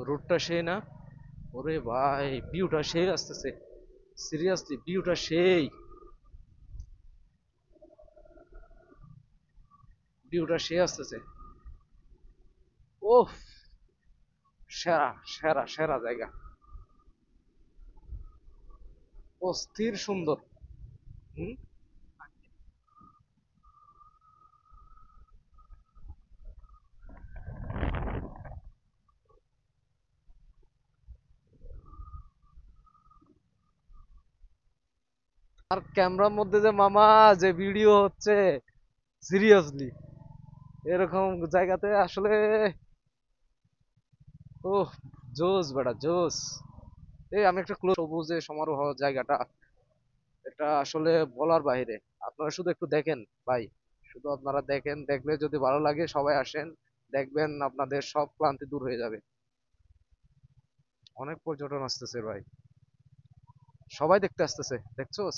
রোডটা সেই না? ওরে ভাই, ভিউটা সেই আসতেছে। সিরিয়াসলি ভিউটা সেই, ভিউটা সেই আসতেছে। ওফ, সেরা সেরা সেরা জায়গা, অস্থির সুন্দর। হুম। আর ক্যামেরার মধ্যে যে মামা, যে ভিডিও হচ্ছে, সিরিয়াসলি এরকম জায়গাতে আসলে, ওহ, জোস বেটা জোস। এই আমি একটা ক্লোজ সবুজে সমারোহ জায়গাটা, এটা আসলে বলার বাইরে। আপনারা শুধু একটু দেখেন ভাই, শুধু আপনারা দেখেন, দেখলে যদি ভালো লাগে সবাই আসেন, দেখবেন আপনাদের সব ক্লান্তি দূর হয়ে যাবে। অনেক পর্যটন আসতেছে ভাই, সবাই দেখতে আসতেছে, দেখছোস?